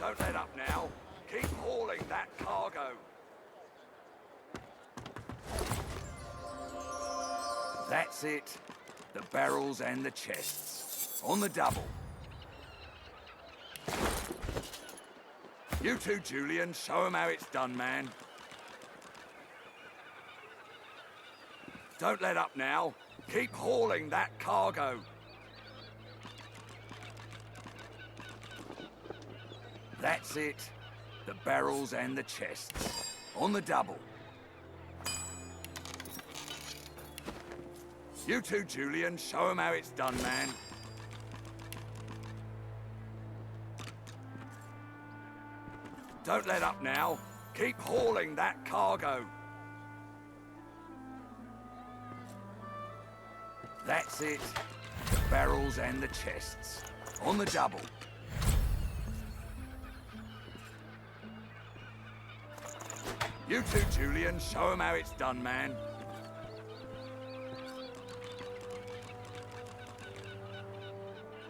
Don't let up now. Keep hauling that cargo. That's it. The barrels and the chests. On the double. You too, Julian. Show 'em how it's done, man. Don't let up now. Keep hauling that cargo. That's it. The barrels and the chests. On the double. You too, Julian. Show 'em how it's done, man. Don't let up now. Keep hauling that cargo. That's it. The barrels and the chests. On the double. You too, Julian. Show 'em how it's done, man.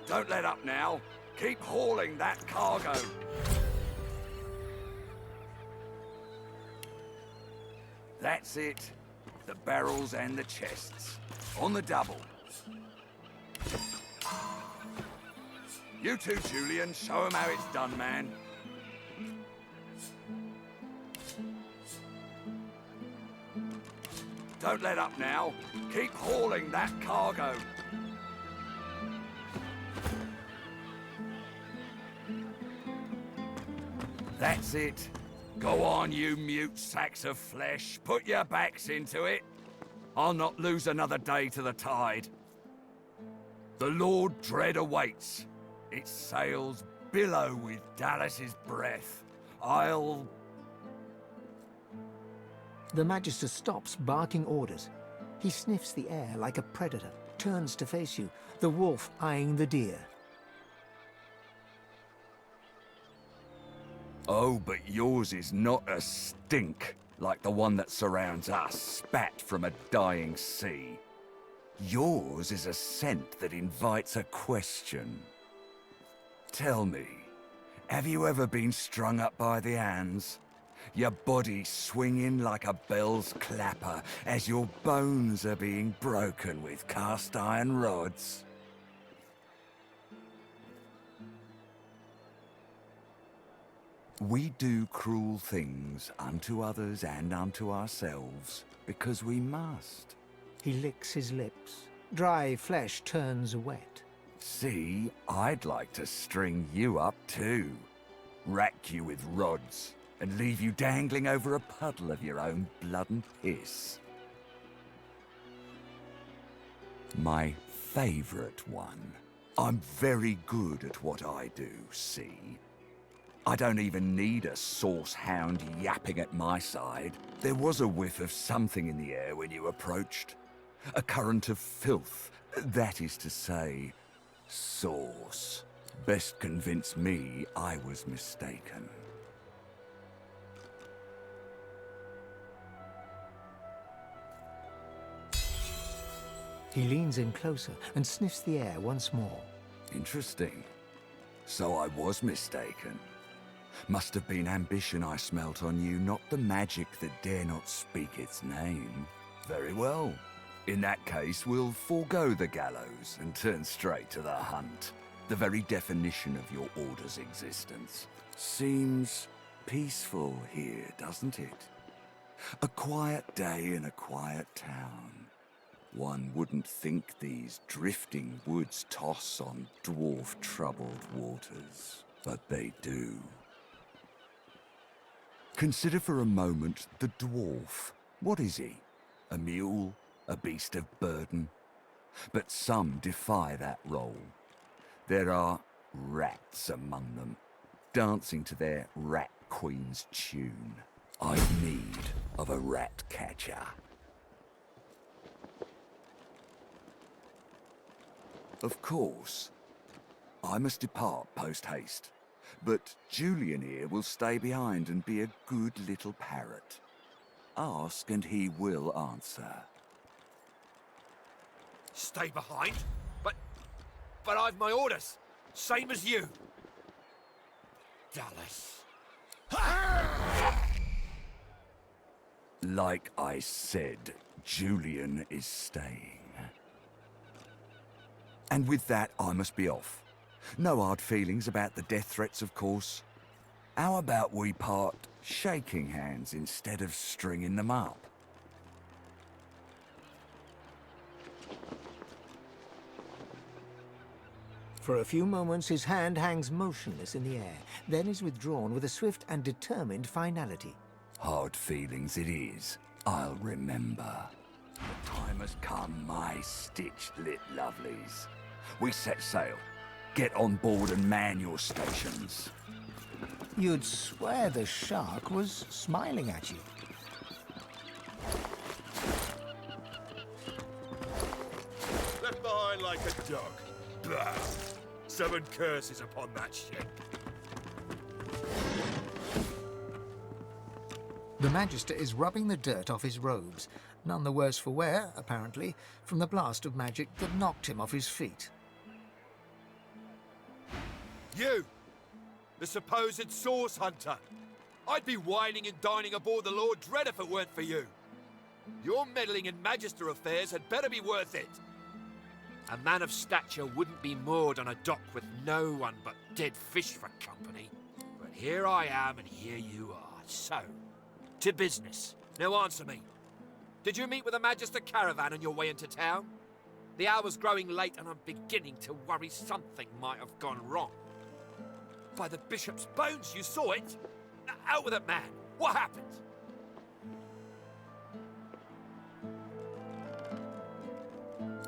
Don't let up now. Keep hauling that cargo. That's it. The barrels and the chests. On the double. You too, Julian. Show 'em how it's done, man. Don't let up now. Keep hauling that cargo. That's it. Go on, you mute sacks of flesh. Put your backs into it. I'll not lose another day to the tide. The Lord Dread awaits. Its sails billow with Dallas's breath. The Magister stops, barking orders. He sniffs the air like a predator, turns to face you, the wolf eyeing the deer. Oh, but yours is not a stink like the one that surrounds us, spat from a dying sea. Yours is a scent that invites a question. Tell me, have you ever been strung up by the hands? Your body swinging like a bell's clapper as your bones are being broken with cast iron rods? We do cruel things unto others and unto ourselves because we must. He licks his lips. Dry flesh turns wet. See, I'd like to string you up too. Rack you with rods and leave you dangling over a puddle of your own blood and piss. My favorite one. I'm very good at what I do, see? I don't even need a sauce hound yapping at my side. There was a whiff of something in the air when you approached. A current of filth, that is to say, sauce. Best convince me I was mistaken. He leans in closer and sniffs the air once more. Interesting. So I was mistaken. Must have been ambition I smelt on you, not the magic that dare not speak its name. Very well. In that case, we'll forego the gallows and turn straight to the hunt. The very definition of your order's existence. Seems peaceful here, doesn't it? A quiet day in a quiet town. One wouldn't think these drifting woods toss on dwarf-troubled waters, but they do. Consider for a moment the dwarf. What is he? A mule? A beast of burden? But some defy that role. There are rats among them, dancing to their rat queen's tune. I've need of a rat catcher. Of course. I must depart post-haste. But Julian here will stay behind and be a good little parrot. Ask and he will answer. Stay behind? But I've my orders. Same as you. Dallas. Like I said, Julian is staying. And with that, I must be off. No hard feelings about the death threats, of course. How about we part shaking hands instead of stringing them up? For a few moments, his hand hangs motionless in the air, then is withdrawn with a swift and determined finality. Hard feelings it is. I'll remember. The time has come, my stitched-lit lovelies. We set sail. Get on board and man your stations. You'd swear the shark was smiling at you. Left behind like a dog. Bah! Seven curses upon that ship. The Magister is rubbing the dirt off his robes, none the worse for wear, apparently, from the blast of magic that knocked him off his feet. You! The supposed source hunter! I'd be whining and dining aboard the Lord Dread if it weren't for you. Your meddling in Magister affairs had better be worth it. A man of stature wouldn't be moored on a dock with no one but dead fish for company. But here I am and here you are. So, to business. Now answer me. Did you meet with a Magister caravan on your way into town? The hour's growing late and I'm beginning to worry something might have gone wrong. By the bishop's bones, you saw it! Out with it, man! What happened?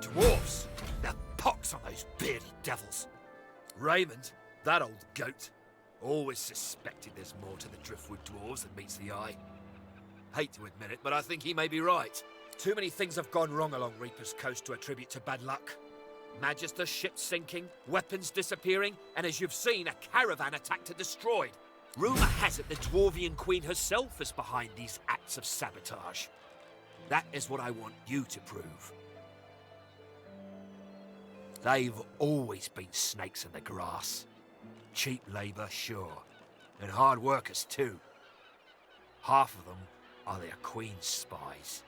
Dwarves! The pox on those bearded devils! Raymond, that old goat, always suspected there's more to the Driftwood dwarves than meets the eye. Hate to admit it, but I think he may be right. Too many things have gone wrong along Reaper's Coast to attribute to bad luck. Magister ships sinking, weapons disappearing, and as you've seen, a caravan attacked and destroyed. Rumour has it the Dwarvian Queen herself is behind these acts of sabotage. That is what I want you to prove. They've always been snakes in the grass. Cheap labour, sure, and hard workers too. Half of them are their Queen's spies.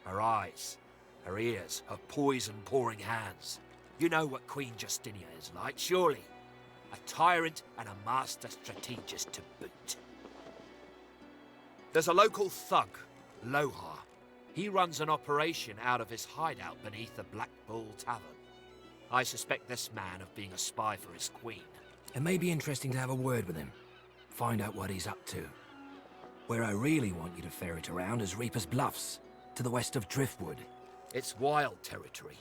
Her eyes, her ears, her poison-pouring hands. You know what Queen Justinia is like, surely. A tyrant and a master strategist to boot. There's a local thug, Lohar. He runs an operation out of his hideout beneath the Black Bull Tavern. I suspect this man of being a spy for his queen. It may be interesting to have a word with him. Find out what he's up to. Where I really want you to ferret around is Reaper's Bluffs, to the west of Driftwood. It's wild territory,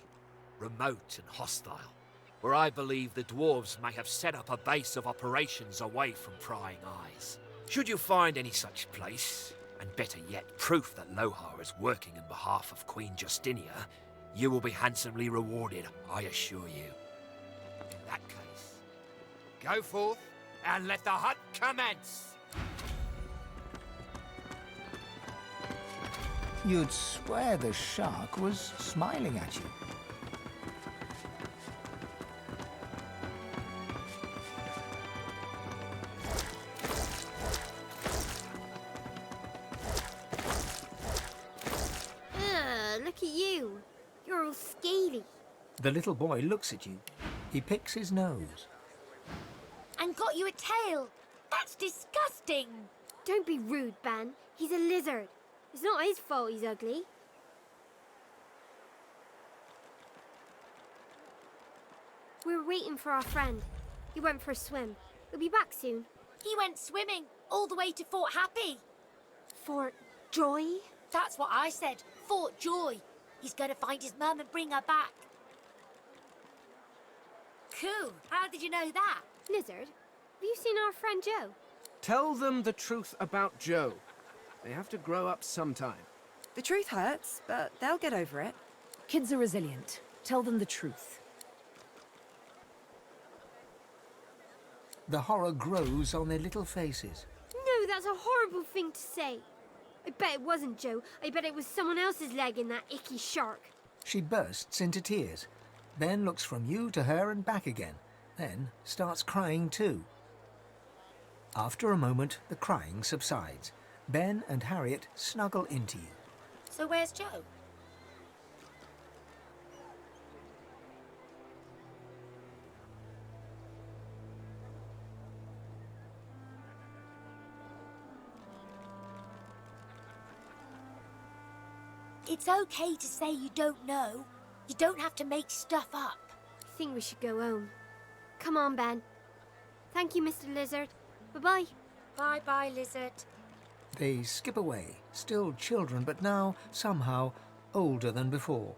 remote and hostile, where I believe the dwarves may have set up a base of operations away from prying eyes. Should you find any such place, and better yet, proof that Lohar is working on behalf of Queen Justinia, you will be handsomely rewarded, I assure you. In that case, go forth and let the hunt commence! You'd swear the shark was smiling at you. Look at you. You're all scaly. The little boy looks at you. He picks his nose. And got you a tail. That's disgusting. Don't be rude, Ben. He's a lizard. It's not his fault he's ugly. We were waiting for our friend. He went for a swim. He'll be back soon. He went swimming all the way to Fort Happy. Fort Joy? That's what I said. Fort Joy. He's going to find his mum and bring her back. Cool. How did you know that? Lizard, have you seen our friend Joe? Tell them the truth about Joe. They have to grow up sometime. The truth hurts, but they'll get over it. Kids are resilient. Tell them the truth. The horror grows on their little faces. No, that's a horrible thing to say. I bet it wasn't Joe. I bet it was someone else's leg in that icky shark. She bursts into tears, then looks from you to her and back again, then starts crying too. After a moment, the crying subsides. Ben and Harriet snuggle into you. So where's Joe? It's okay to say you don't know. You don't have to make stuff up. I think we should go home. Come on, Ben. Thank you, Mr. Lizard. Bye-bye. Bye-bye, Lizard. They skip away, still children, but now, somehow, older than before.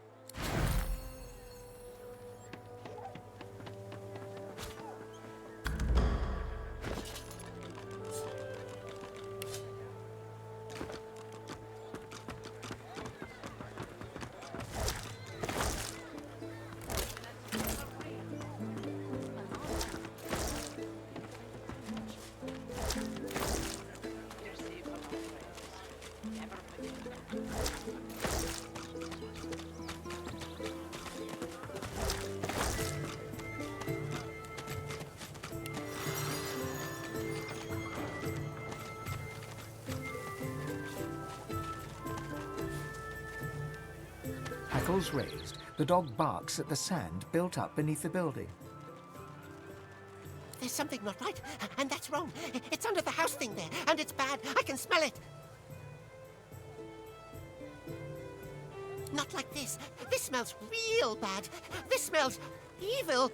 Hackles raised, the dog barks at the sand built up beneath the building. There's something not right, and that's wrong. It's under the house thing there, and it's bad. I can smell it. Not like this. This smells real bad. This smells evil.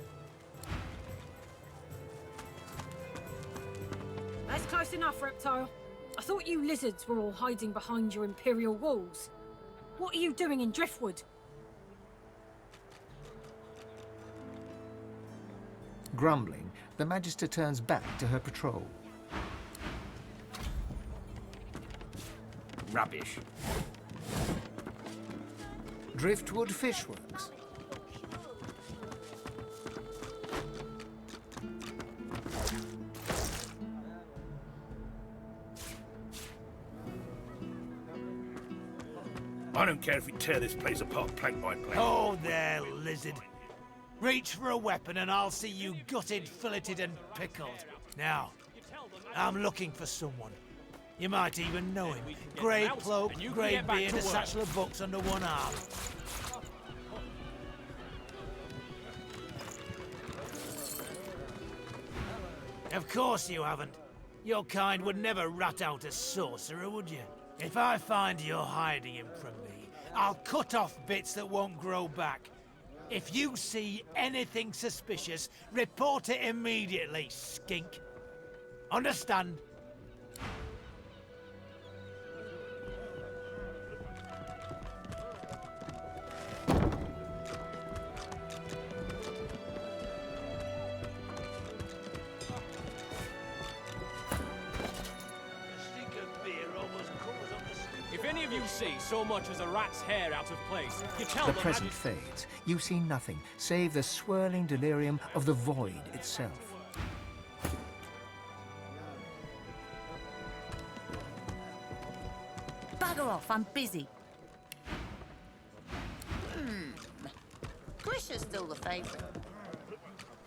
That's close enough, Reptile. I thought you lizards were all hiding behind your Imperial walls. What are you doing in Driftwood? Grumbling, the Magister turns back to her patrol. Rubbish. Driftwood Fishworks. I don't care if you tear this place apart plank by plank. Oh, there, lizard. Reach for a weapon and I'll see you gutted, filleted and pickled. Now, I'm looking for someone. You might even know him. Grey cloak, grey beard, a satchel of books under one arm. Of course you haven't. Your kind would never rat out a sorcerer, would you? If I find you're hiding him from me, I'll cut off bits that won't grow back. If you see anything suspicious, report it immediately, skink. Understand? If any of you see so much as a rat's hair out of place, you tell The them present fades. You see nothing, save the swirling delirium of the void itself. Bugger off, I'm busy. Squish is still the favourite.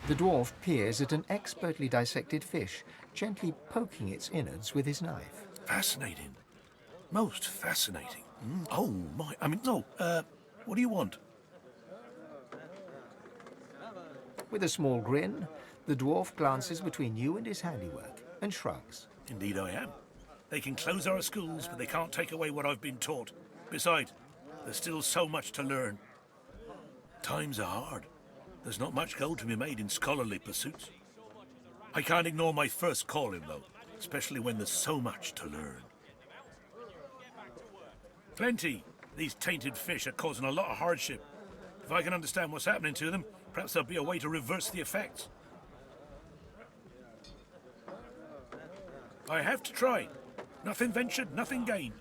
The dwarf peers at an expertly dissected fish, gently poking its innards with his knife. Fascinating. Most fascinating. Oh, my. I mean, no. What do you want? With a small grin, the dwarf glances between you and his handiwork and shrugs. Indeed I am. They can close our schools, but they can't take away what I've been taught. Besides, there's still so much to learn. Times are hard. There's not much gold to be made in scholarly pursuits. I can't ignore my first calling, though, especially when there's so much to learn. Plenty. These tainted fish are causing a lot of hardship. If I can understand what's happening to them, perhaps there'll be a way to reverse the effects. I have to try. Nothing ventured, nothing gained.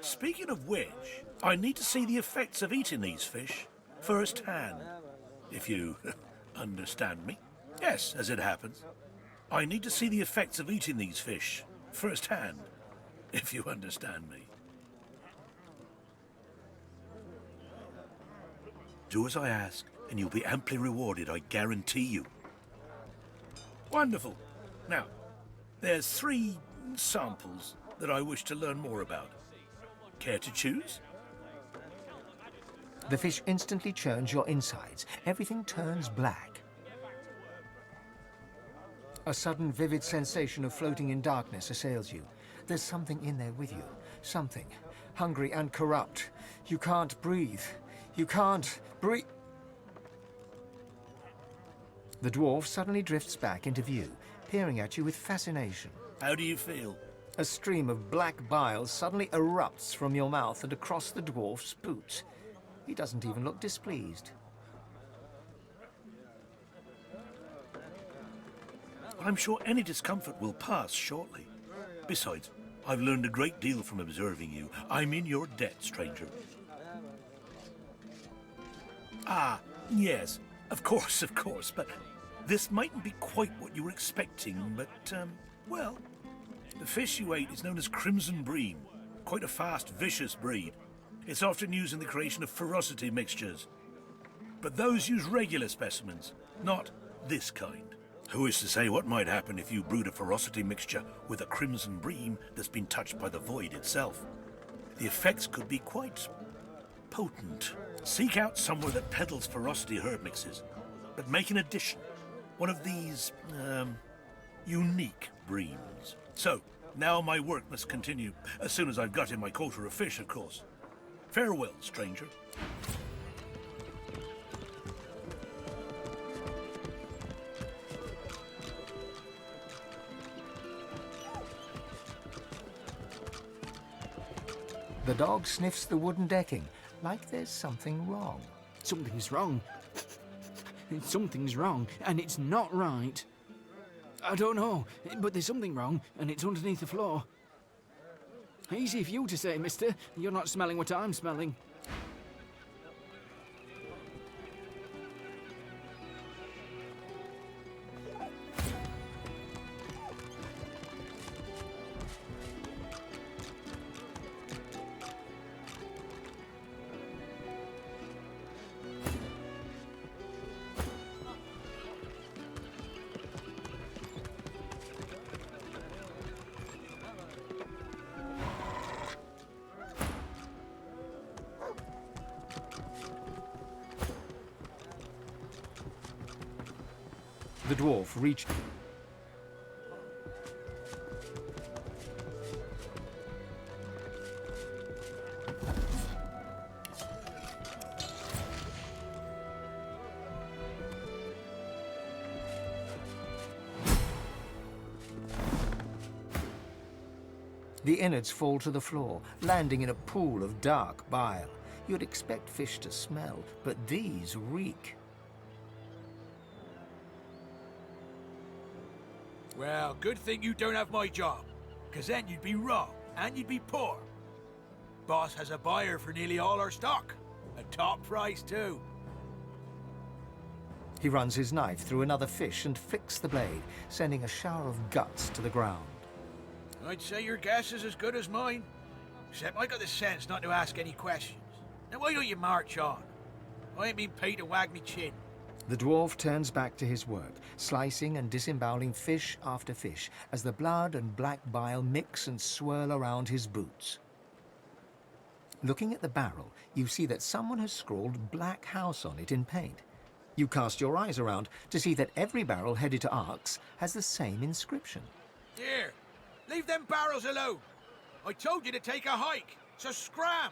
Speaking of which, I need to see the effects of eating these fish firsthand. If you understand me. Yes, as it happens. I need to see the effects of eating these fish firsthand. If you understand me. Do as I ask, and you'll be amply rewarded, I guarantee you. Wonderful. Now, There's 3 samples that I wish to learn more about. Care to choose? The fish instantly churns your insides. Everything turns black. A sudden vivid sensation of floating in darkness assails you. There's something in there with you. Something. Hungry and corrupt. You can't breathe. You can't breathe. The dwarf suddenly drifts back into view, peering at you with fascination. How do you feel? A stream of black bile suddenly erupts from your mouth and across the dwarf's boots. He doesn't even look displeased. I'm sure any discomfort will pass shortly. Besides, I've learned a great deal from observing you. I'm in your debt, stranger. Ah, yes, of course, but this mightn't be quite what you were expecting, but, well, the fish you ate is known as crimson bream, quite a fast, vicious breed. It's often used in the creation of ferocity mixtures. But those use regular specimens, not this kind. Who is to say what might happen if you brewed a ferocity mixture with a crimson bream that's been touched by the void itself? The effects could be quite potent. Seek out somewhere that peddles ferocity herb mixes, but make an addition. One of these, unique breams. So, now my work must continue, as soon as I've got in my quota of fish, of course. Farewell, stranger. The dog sniffs the wooden decking, like there's something wrong. Something's wrong. Something's wrong, and it's not right. I don't know, but there's something wrong, and it's underneath the floor. Easy for you to say, mister. You're not smelling what I'm smelling. The dwarf reached... The innards fall to the floor, landing in a pool of dark bile. You'd expect fish to smell, but these reek. Well, good thing you don't have my job, because then you'd be wrong, and you'd be poor. Boss has a buyer for nearly all our stock. A top price, too. He runs his knife through another fish and flicks the blade, sending a shower of guts to the ground. I'd say your guess is as good as mine. Except I got the sense not to ask any questions. Now why don't you march on? I ain't been paid to wag me chin. The dwarf turns back to his work, slicing and disemboweling fish after fish, as the blood and black bile mix and swirl around his boots. Looking at the barrel, you see that someone has scrawled Black House on it in paint. You cast your eyes around to see that every barrel headed to Arks has the same inscription. Here, leave them barrels alone. I told you to take a hike, so scram!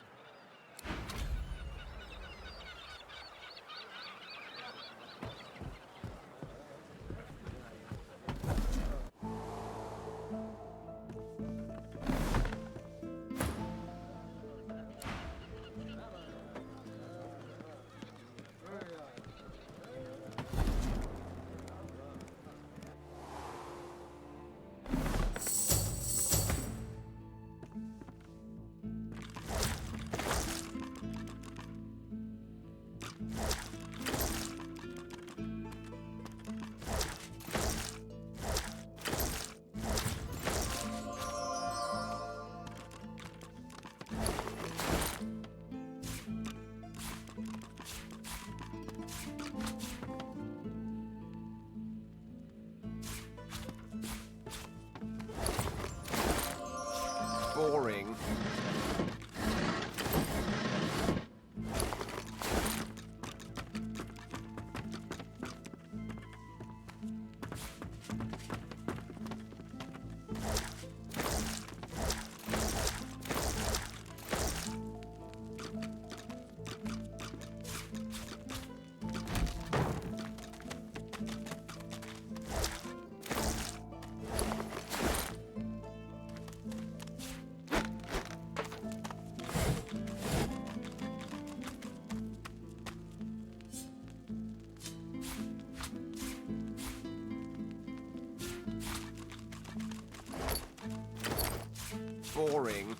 boring.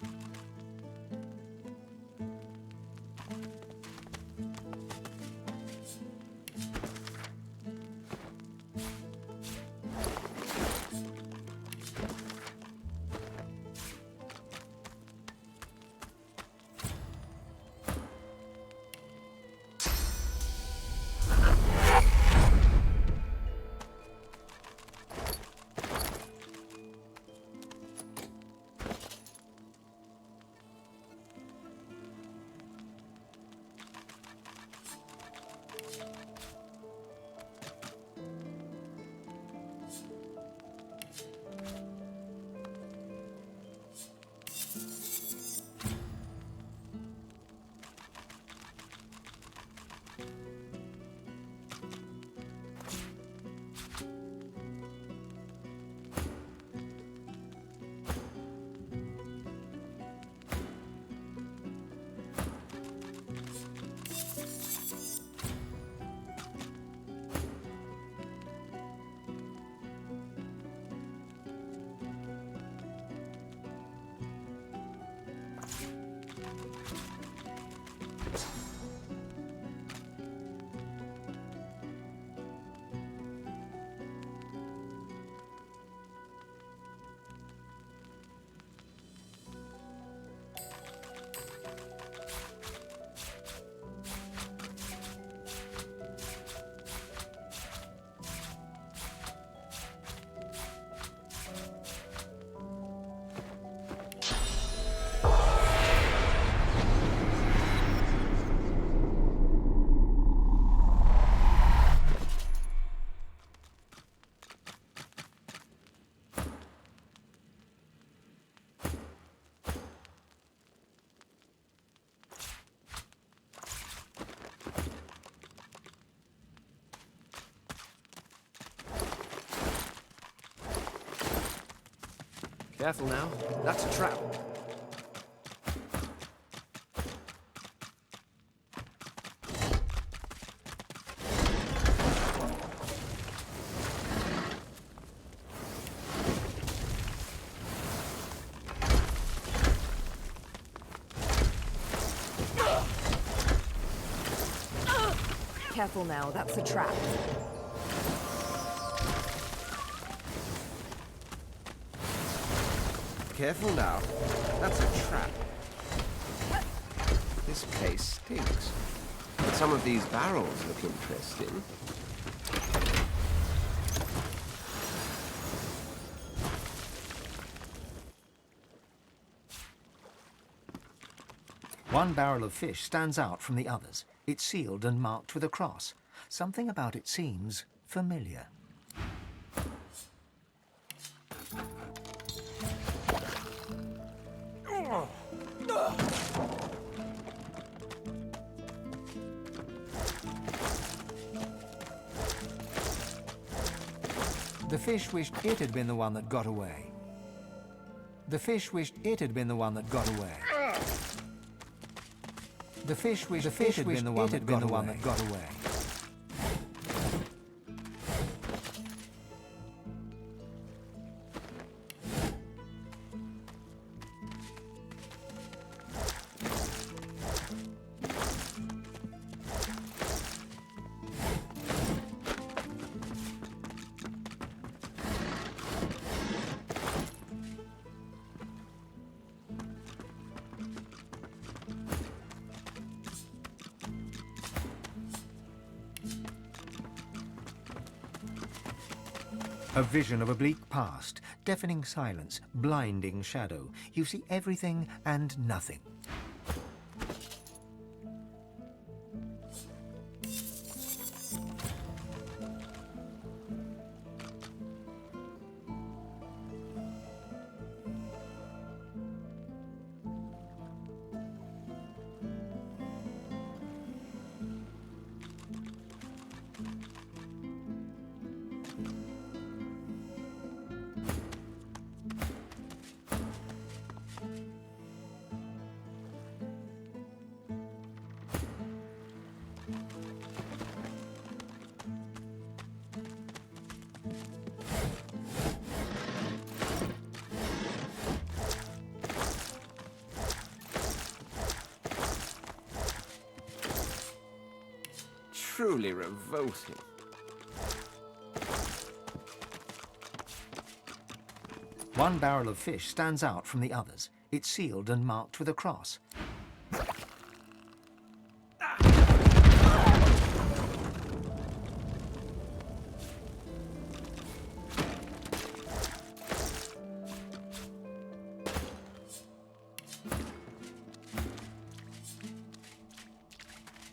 Careful now. That's a trap. Careful now, that's a trap. Careful now. That's a trap. This place stinks. But some of these barrels look interesting. One barrel of fish stands out from the others. It's sealed and marked with a cross. Something about it seems familiar. The fish wished it had been the one that got away. The fish wished it had been the one that got away. The fish wished it had been the one that got away. A vision of a bleak past, deafening silence, blinding shadow. You see everything and nothing. Truly revolting. One barrel of fish stands out from the others. It's sealed and marked with a cross.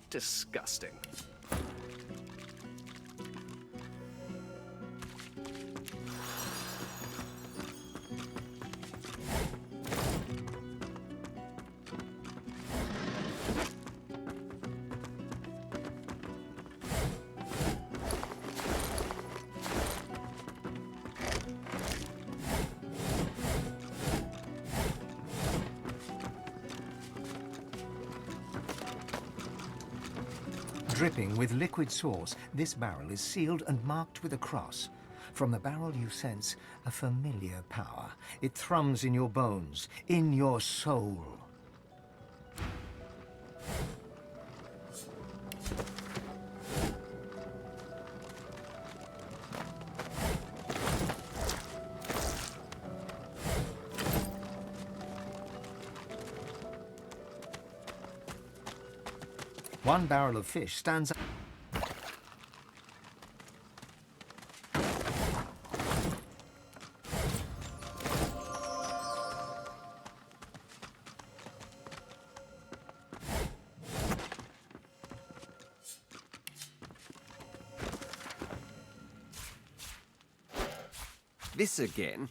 Disgusting. Dripping with liquid sauce, this barrel is sealed and marked with a cross. From the barrel you sense a familiar power. It thrums in your bones, in your soul. One barrel of fish stands up. This again?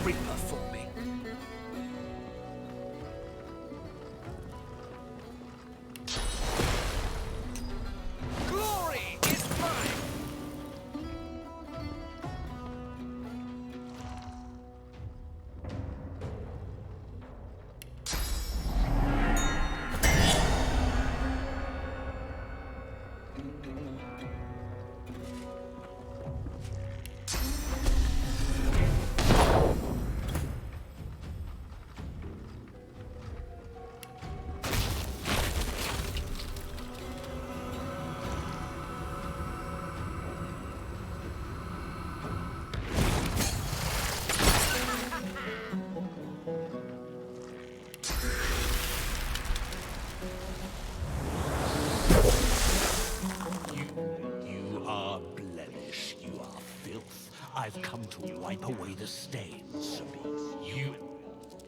Reaper for me. Glory is mine! I've come to wipe away the stains. You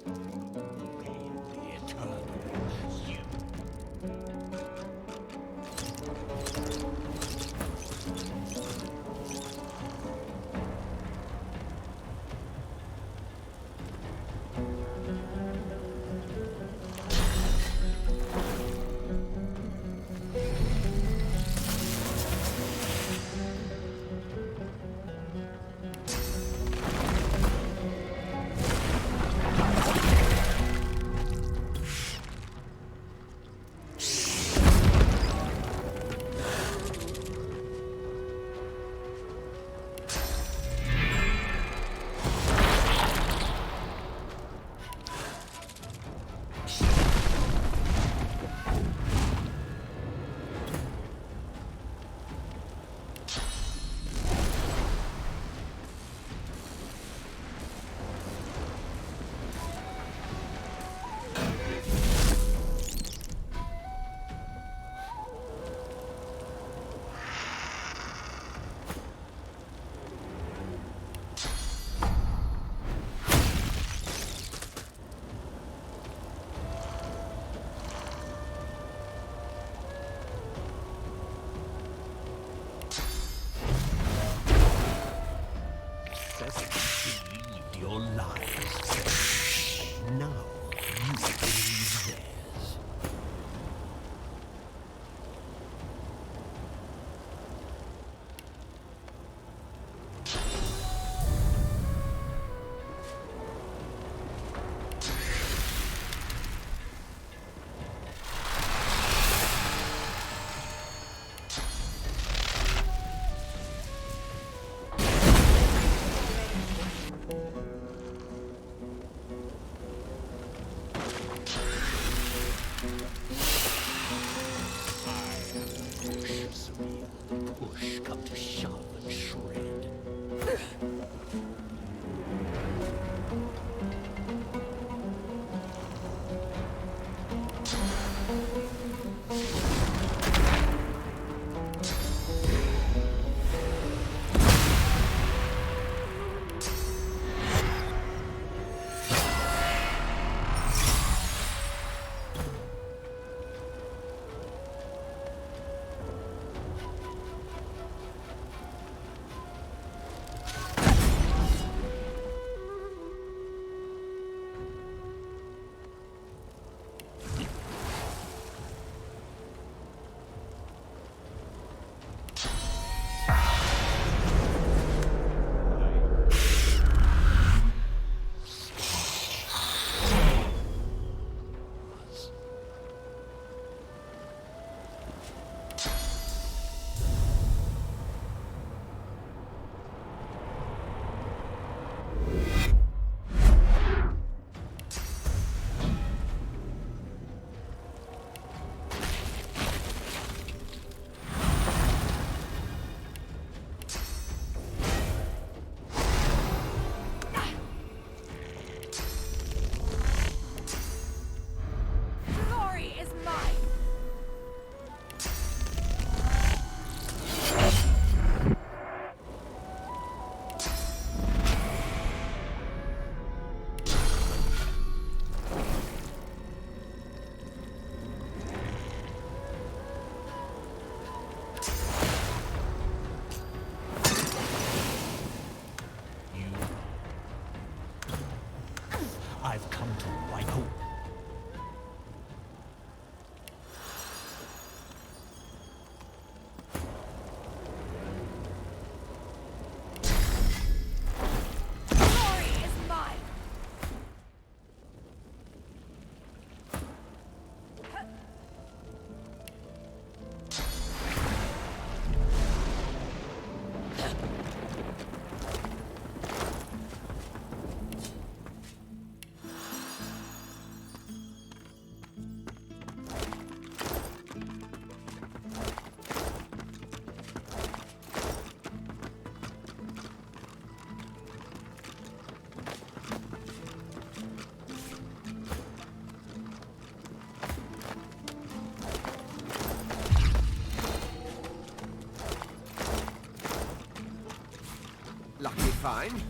remain the eternal. You. Your lies. Now you believe theirs. I've come to wipe out. Glory is mine! Luckily fine.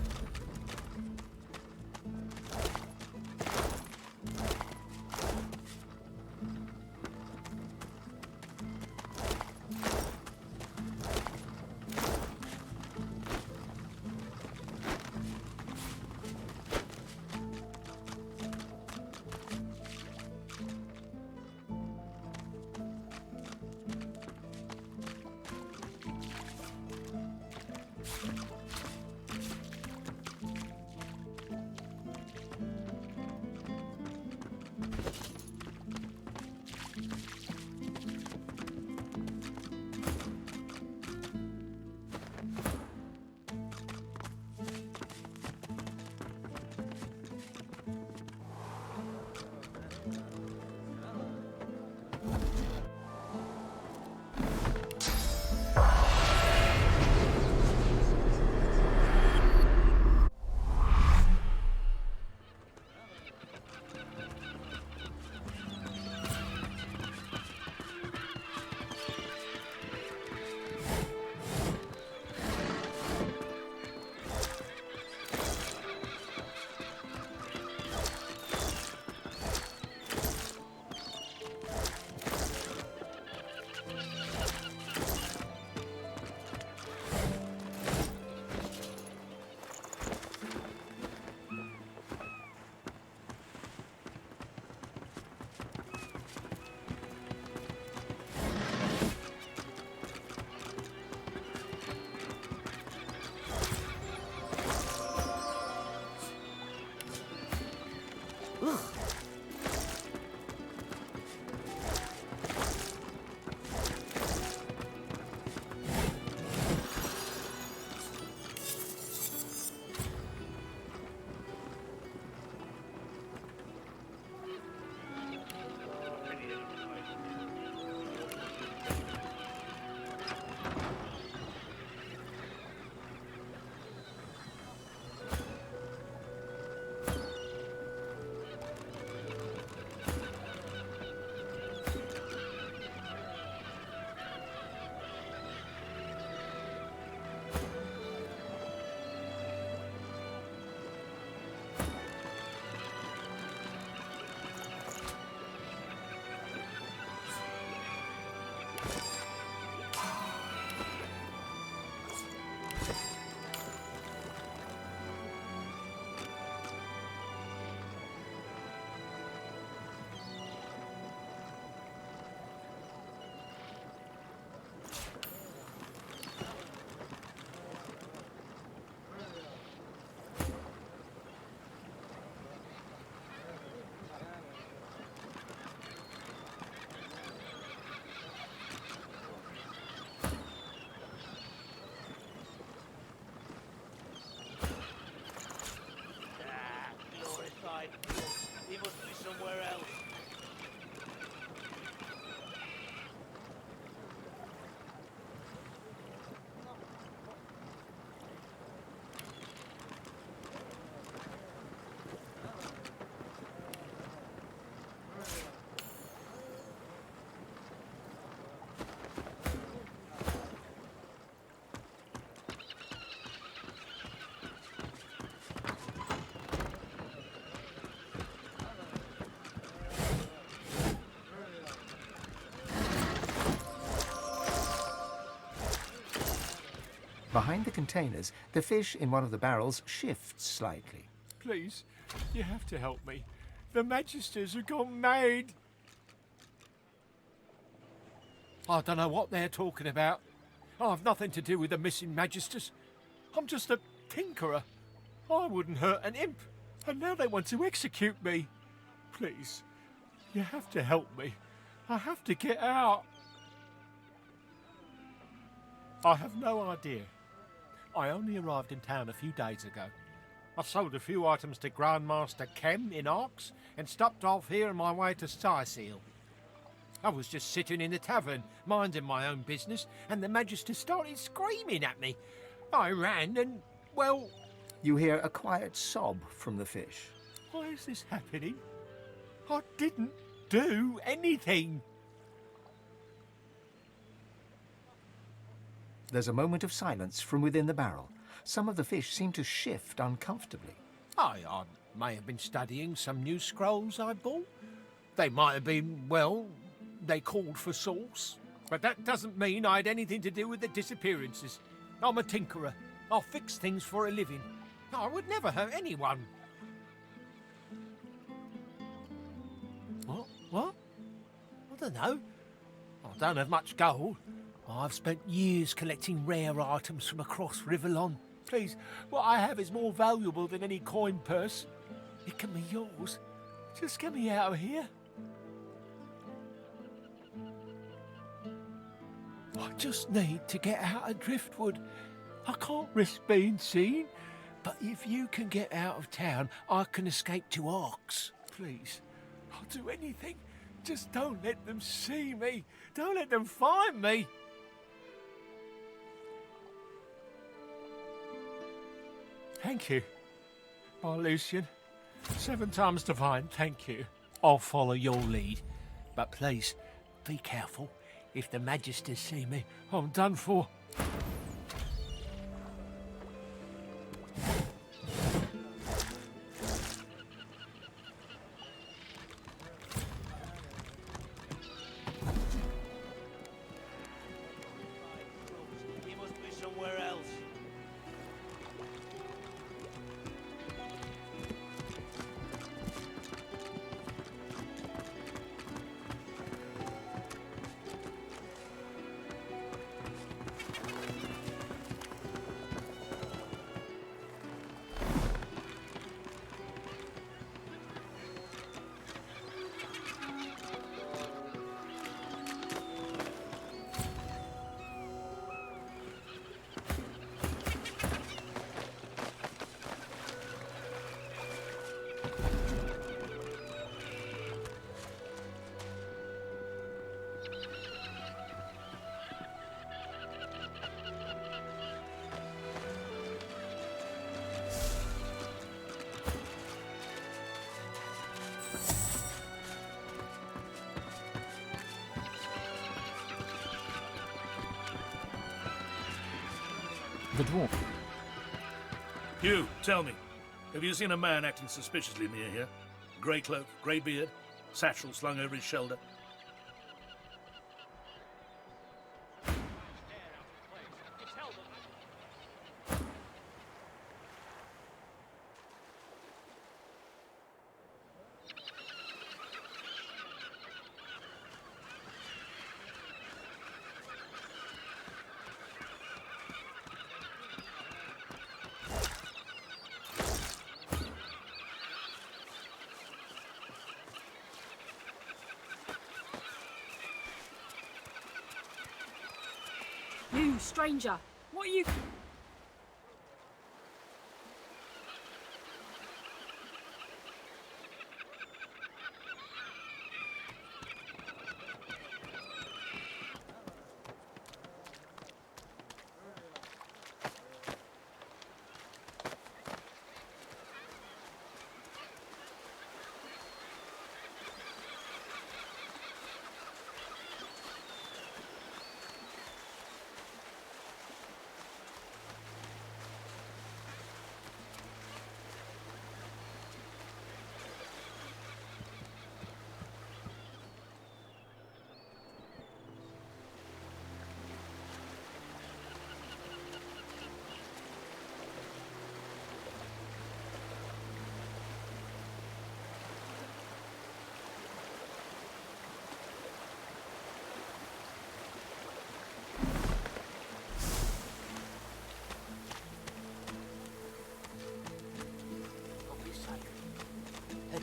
He must be somewhere else. Behind the containers, the fish in one of the barrels shifts slightly. Please, you have to help me. The Magisters have gone mad. I don't know what they're talking about. I've nothing to do with the missing Magisters. I'm just a tinkerer. I wouldn't hurt an imp, and now they want to execute me. Please, you have to help me. I have to get out. I have no idea. I only arrived in town a few days ago. I sold a few items to Grandmaster Kem in Arx and stopped off here on my way to Starseal. I was just sitting in the tavern, minding my own business, and the Magister started screaming at me. I ran and, well... You hear a quiet sob from the fish. Why is this happening? I didn't do anything. There's a moment of silence from within the barrel. Some of the fish seem to shift uncomfortably. I may have been studying some new scrolls I bought. They might have been, well, they called for sauce. But that doesn't mean I had anything to do with the disappearances. I'm a tinkerer. I'll fix things for a living. I would never hurt anyone. What? I don't know. I don't have much gold. I've spent years collecting rare items from across Rivellon. Please, what I have is more valuable than any coin purse. It can be yours. Just get me out of here. I just need to get out of Driftwood. I can't risk being seen. But if you can get out of town, I can escape to Arx. Please, I'll do anything. Just don't let them see me. Don't let them find me. Thank you. Oh, Lucian. 7 times divine, thank you. I'll follow your lead. But please, be careful. If the Magisters see me, I'm done for. He must be somewhere else. The dwarf. Hugh, tell me, have you seen a man acting suspiciously near here? Grey cloak, grey beard, satchel slung over his shoulder. You, stranger, what are you...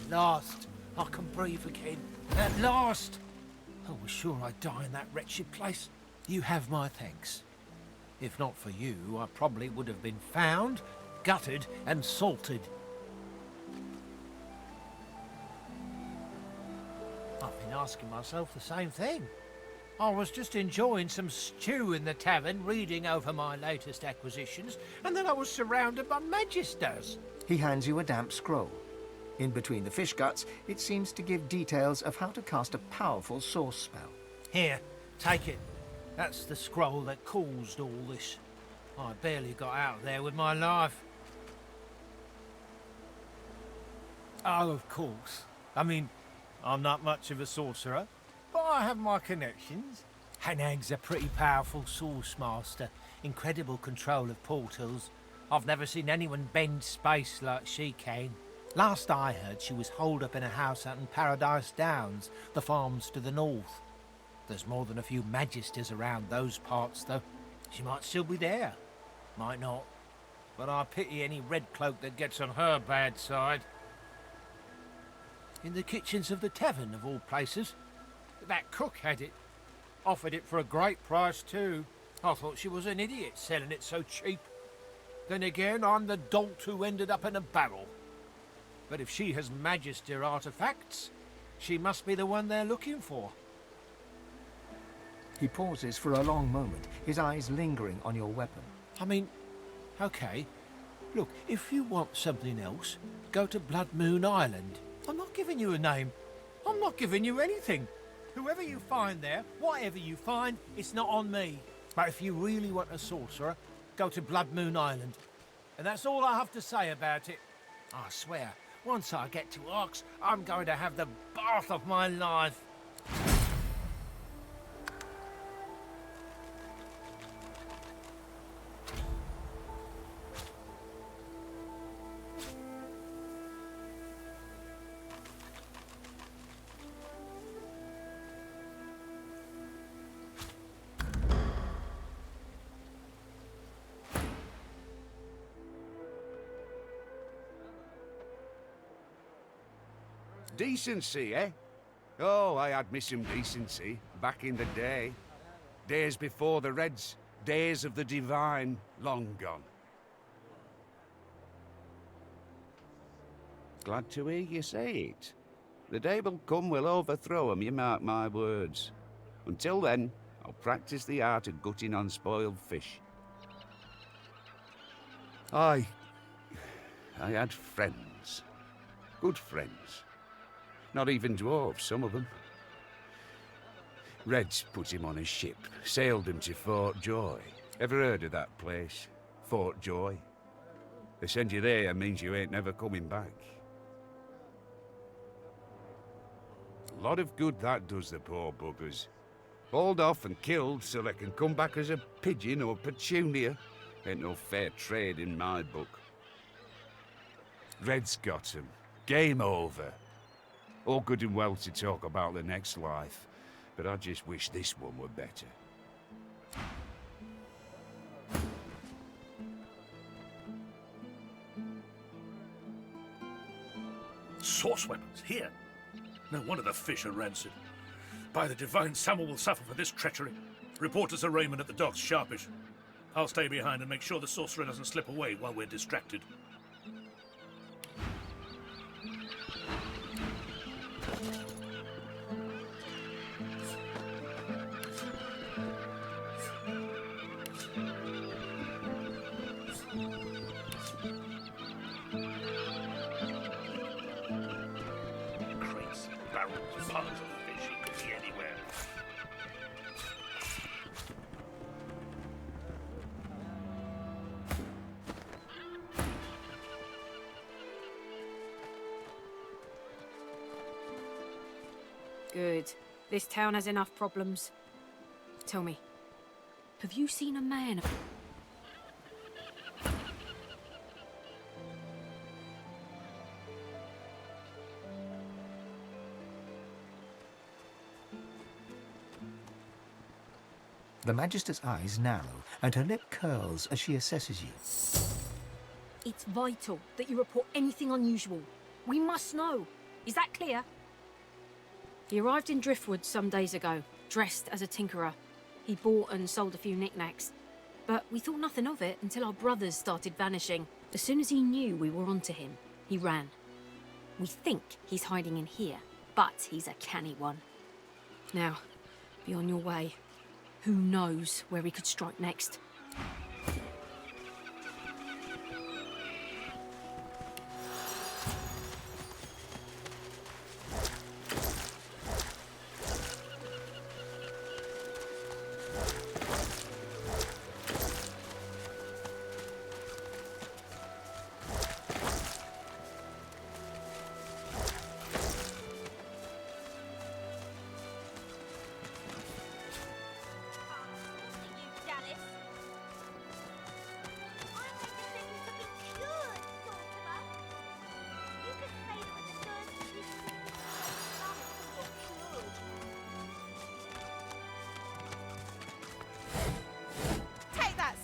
At last, I can breathe again. At last! I was sure I'd die in that wretched place. You have my thanks. If not for you, I probably would have been found, gutted, and salted. I've been asking myself the same thing. I was just enjoying some stew in the tavern, reading over my latest acquisitions, and then I was surrounded by magisters. He hands you a damp scroll. In between the fish guts, it seems to give details of how to cast a powerful source spell. Here, take it. That's the scroll that caused all this. I barely got out there with my life. Oh, of course. I mean, I'm not much of a sorcerer, but I have my connections. Hanag's a pretty powerful source master, incredible control of portals. I've never seen anyone bend space like she can. Last I heard, she was holed up in a house out in Paradise Downs, the farms to the north. There's more than a few magisters around those parts, though. She might still be there. Might not. But I pity any red cloak that gets on her bad side. In the kitchens of the tavern, of all places. That cook had it. Offered it for a great price, too. I thought she was an idiot selling it so cheap. Then again, I'm the dolt who ended up in a barrel. But if she has Magister artifacts, she must be the one they're looking for. He pauses for a long moment, his eyes lingering on your weapon. I mean, okay. Look, if you want something else, go to Blood Moon Island. I'm not giving you a name. I'm not giving you anything. Whoever you find there, whatever you find, it's not on me. But if you really want a sorcerer, go to Blood Moon Island. And that's all I have to say about it. I swear, once I get to Arx, I'm going to have the bath of my life. Decency, eh? Oh, I had me some decency back in the day. Days before the Reds, days of the divine, long gone. Glad to hear you say it. The day will come we'll overthrow 'em, you mark my words. Until then, I'll practice the art of gutting unspoiled fish. I had friends. Good friends. Not even dwarves, some of them. Reds put him on a ship, sailed him to Fort Joy. Ever heard of that place? Fort Joy? They send you there means you ain't never coming back. A lot of good that does the poor buggers. Hauled off and killed so they can come back as a pigeon or petunia. Ain't no fair trade in my book. Red's got 'em. Game over. All good and well to talk about the next life, but I just wish this one were better. Source weapons, here. No wonder the fish are rancid. By the divine, Samuel will suffer for this treachery. Report to Sir Raymond at the docks sharpish. I'll stay behind and make sure the sorcerer doesn't slip away while we're distracted. Crates, barrels, piles of fish, it could be anywhere. Good. This town has enough problems. Tell me, have you seen a man? The Magister's eyes narrow, and her lip curls as she assesses you. It's vital that you report anything unusual. We must know. Is that clear? He arrived in Driftwood some days ago, dressed as a tinkerer. He bought and sold a few knickknacks. But we thought nothing of it until our brothers started vanishing. As soon as he knew we were onto him, he ran. We think he's hiding in here, but he's a canny one. Now, be on your way. Who knows where he could strike next?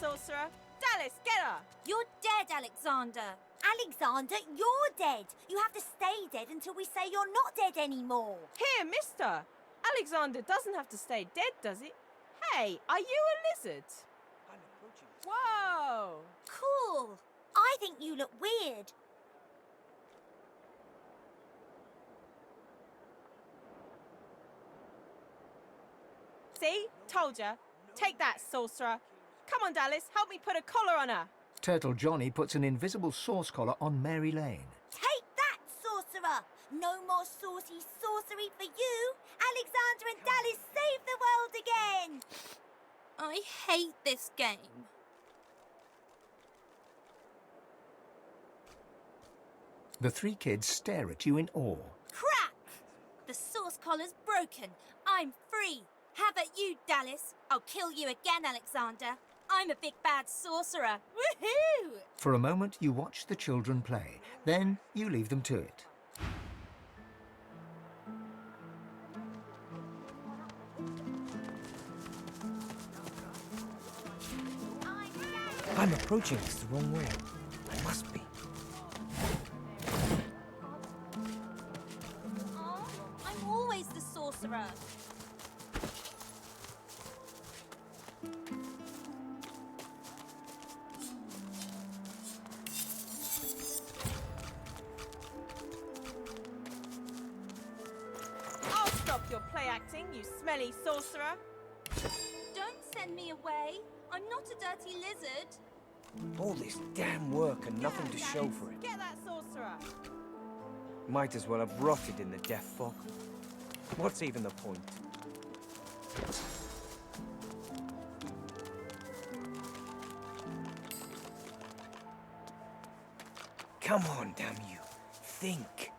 sorcerer. Dallas, get her! You're dead, Alexander. Alexander, you're dead. You have to stay dead until we say you're not dead anymore. Here, mister. Alexander doesn't have to stay dead, does he? Hey, are you a lizard? Whoa! Cool. I think you look weird. See? Told ya. Take that, sorcerer. Come on, Dallas, help me put a collar on her. Turtle Johnny puts an invisible sauce collar on Mary Lane. Take that, sorcerer. No more saucy sorcery for you. Alexander and Dallas save the world again. I hate this game. The three kids stare at you in awe. Crack! The sauce collar's broken. I'm free. How about you, Dallas? I'll kill you again, Alexander. I'm a big bad sorcerer. Woohoo! For a moment, you watch the children play. Then you leave them to it. I'm approaching this the wrong way. I must be. Oh, I'm always the sorcerer. I'll stop your play acting, you smelly sorcerer. Don't send me away. I'm not a dirty lizard. All this damn work and nothing to show for it. Get that sorcerer. Might as well have rotted in the death fog. What's even the point? Come on, damn you. Think.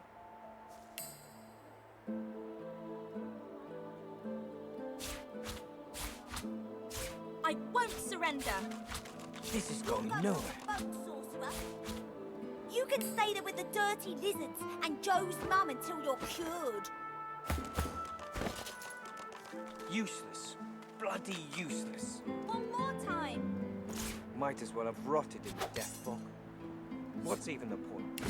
I won't surrender. This is going nowhere. Sorcerer. You can stay there with the dirty lizards and Joe's mum until you're cured. Useless. Bloody useless. One more time. Might as well have rotted in the death fog. What's even the point?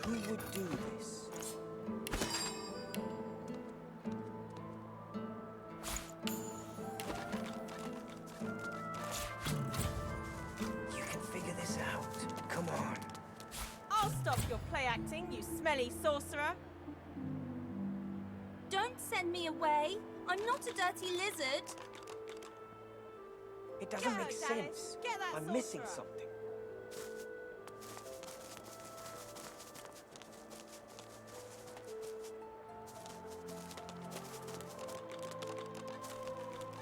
Who would do this? You can figure this out. Come on. I'll stop your play acting, you smelly sorcerer. Don't send me away. I'm not a dirty lizard. It doesn't Go, make Dallas. sense. Get that I'm missing sorcerer. something.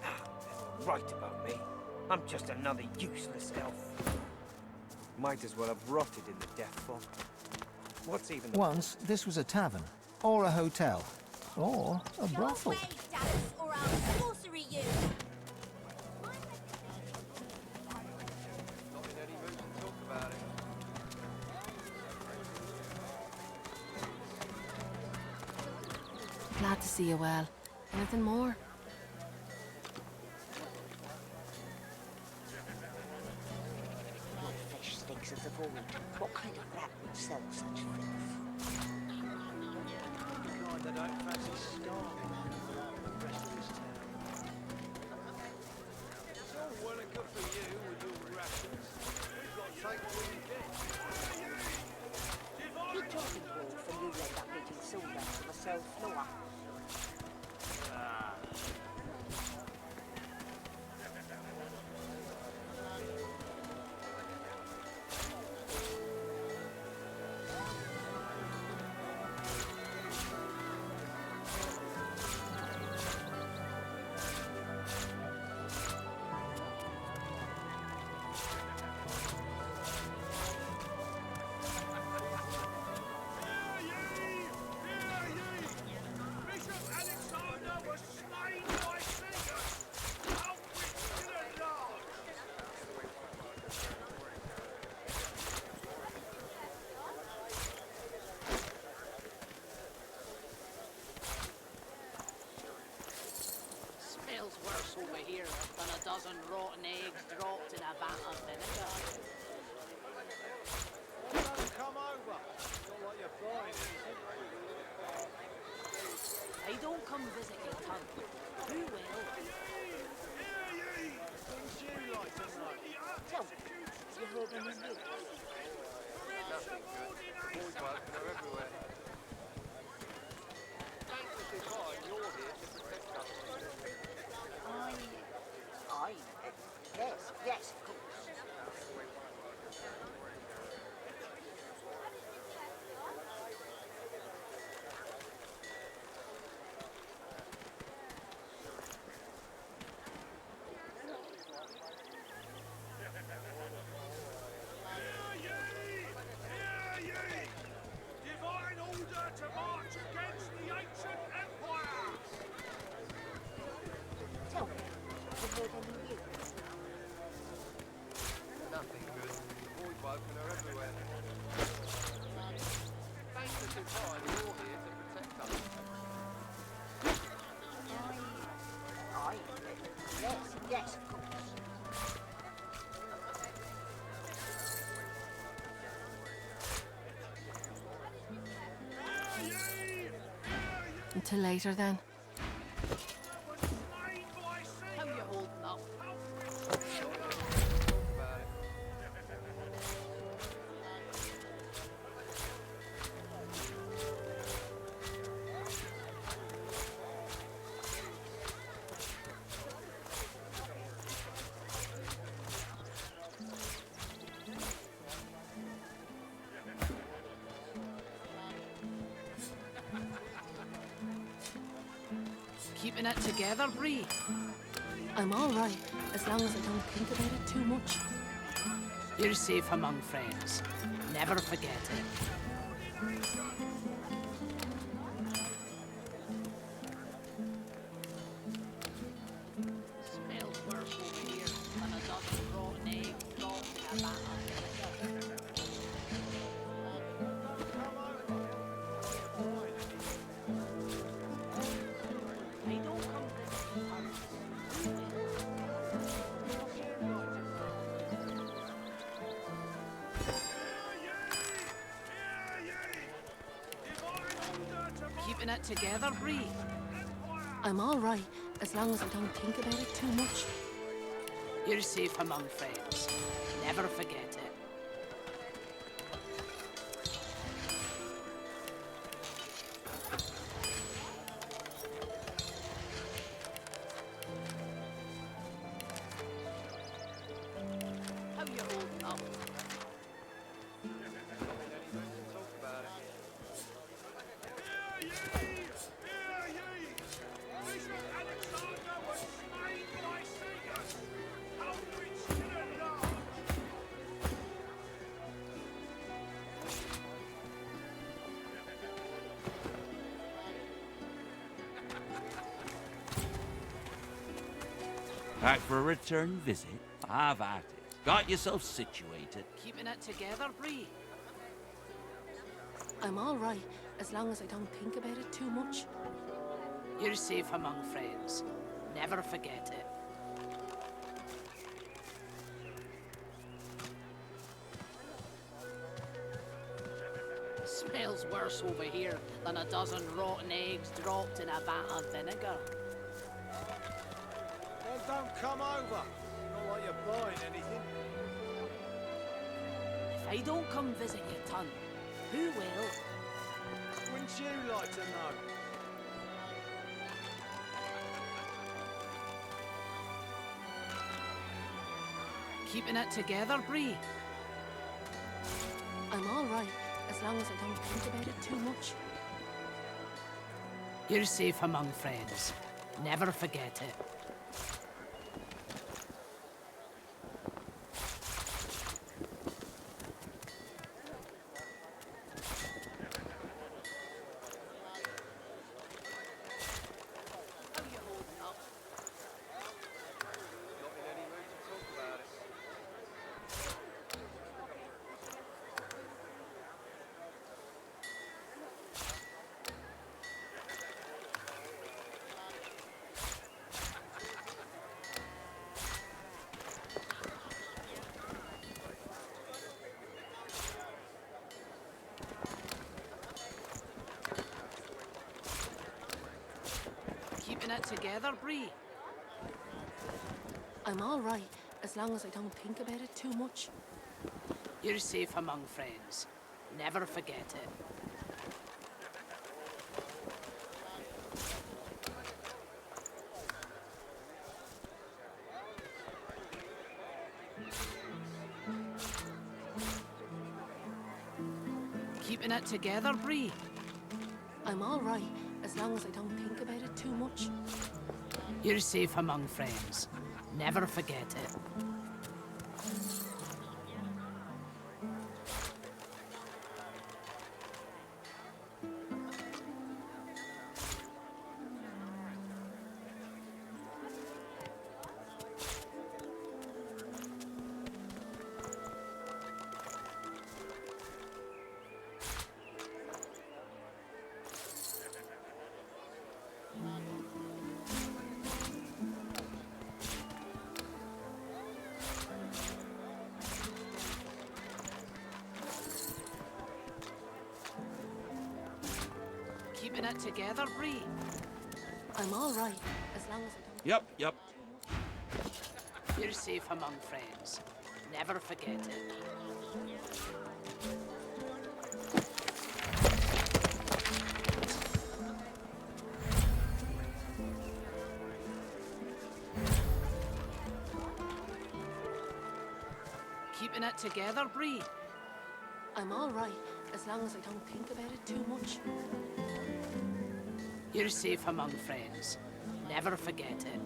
They were right about me. I'm just another useless elf. Might as well have rotted in the death fog. What's even the Once, this was a tavern, or a hotel, or a brothel. Go away, Dallas, or I'll sorcery you. Glad to see you well. Anything more? fool. What kind of rat would sell such filth? Kind that don't fancy starving the rest of this town. It's all well and good for you with your rations. We've got to take what we can get. Keep talking, Wolf, and you'll end up eating sawdust on the cell floor. Smells worse over here than a dozen rotten eggs dropped in a vat of vinegar. Don't come over. Not like you're buying anything. I don't come visit your tongue. Who will? Wouldn't you like to know? Tell me, you heard any news? Nothing good. Boys working are everywhere. Thanks for the fine. You're here to protect us. Yes, of course. Divine order to march against the ancient empire! Tell me, you heard any news? Nothing good. Boys woken are everywhere. Thanks for the fine. You're here to protect us. Yes, of course. Until later, then. How you holding up? Keeping it together, Bree? I'm all right, as long as I don't think about it too much. You're safe among friends. Never forget it. Smells worse over here than a dozen rotten eggs dropped in a vat of vinegar. I don't come Keeping it together, Bree? I'm all right, as long as I don't think about it too much. You're safe among friends. Never forget it. How you holding up? Back for a return visit? Have at it. Got yourself situated. Keeping it together, Bree? I'm all right, as long as I don't think about it too much. You're safe among friends. Never forget it. Smells worse over here than a dozen rotten eggs dropped in a vat of vinegar. Then don't come over. Not like you're buying anything. If I don't come visit you, ton, who will? Wouldn't you like to know? Keeping it together, Bree? I'm all right, as long as I don't think about it too much. You're safe among friends. Never forget it. Keeping it together, Bree? I'm all right, as long as I don't think about it too much. You're safe among friends. Never forget it. Keeping it together, Bree? I'm all right, as long as I don't think about it too much. You're safe among friends. Never forget it. Keeping it together, Bree? I'm all right, as long as I don't... Yep. You're safe among friends. Never forget it. Keeping it together, Bree? I'm all right, as long as I don't think about it too much. You're safe among friends. Never forget it.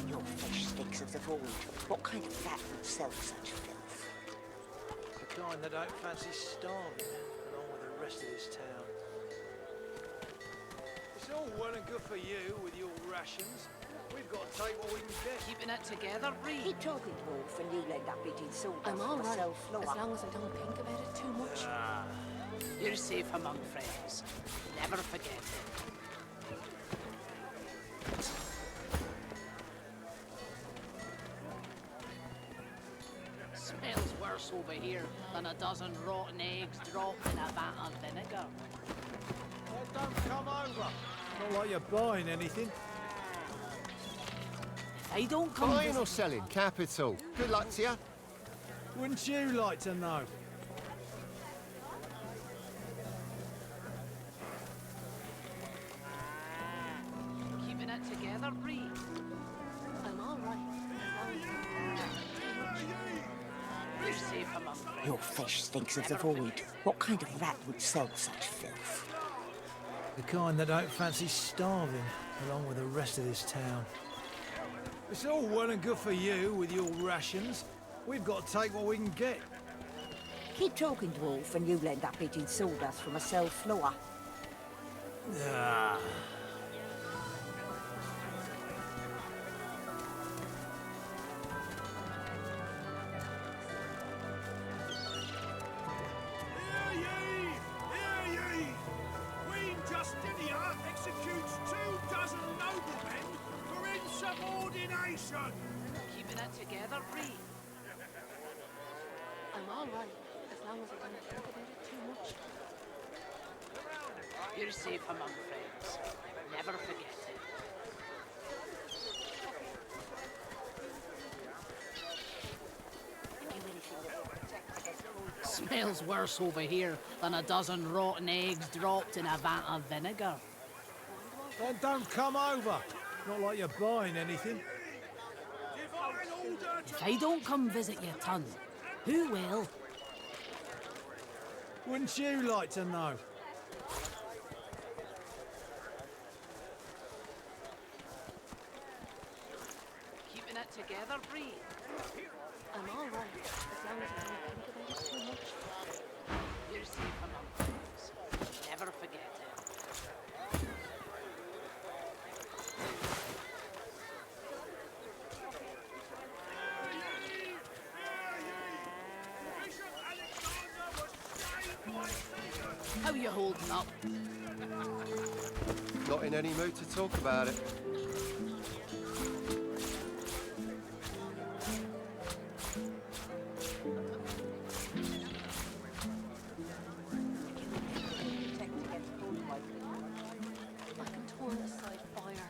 Your fish stinks of the void. What kind of rat would sell such filth? The kind that don't fancy starving, along with the rest of this town. It's all well and good for you with your rations. We've got to take what we can get. Keeping it together, Bree? Keep talking, Wolf, and you'll end up eating sawdust I'm all from a right, cell floor. as long as I don't think about it too much. You're safe among friends. Never forget it. Smells worse over here than a dozen rotten eggs dropped in a vat of vinegar. Well, don't come over. Not like you're buying anything. If I don't come Buying visit... or selling? Capital. Good luck to you. Wouldn't you like to know? Keeping it together, Bree? I'm all right, You're safe among friends. Your fish stinks of the void. What kind of rat would sell such filth? The kind that don't fancy starving, along with the rest of this town. It's all well and good for you with your rations. We've got to take what we can get. Keep talking, Dwarf, and you'll end up eating sawdust from a cell floor. Formation! Keeping it together, Bree? I'm all right, as long as I don't think about it too much. You're safe among friends. Never forget it. Smells worse over here than a dozen rotten eggs dropped in a vat of vinegar. Then don't come over. Not like you're buying anything. If I don't come visit your ton, who will? Wouldn't you like to know? Keeping it together, Bree? I'm all right, as long as I don't think about it too much. You're safe among friends. Never forget it. How you holding up? Not in any mood to talk about it.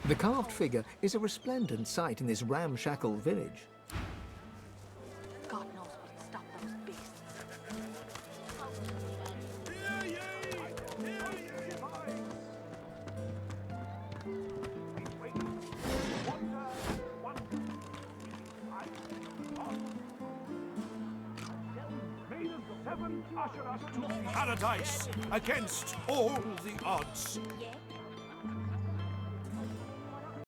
The carved figure is a resplendent sight in this ramshackle village. God knows what'll stop those beasts. Paradise against all the odds. Yeah?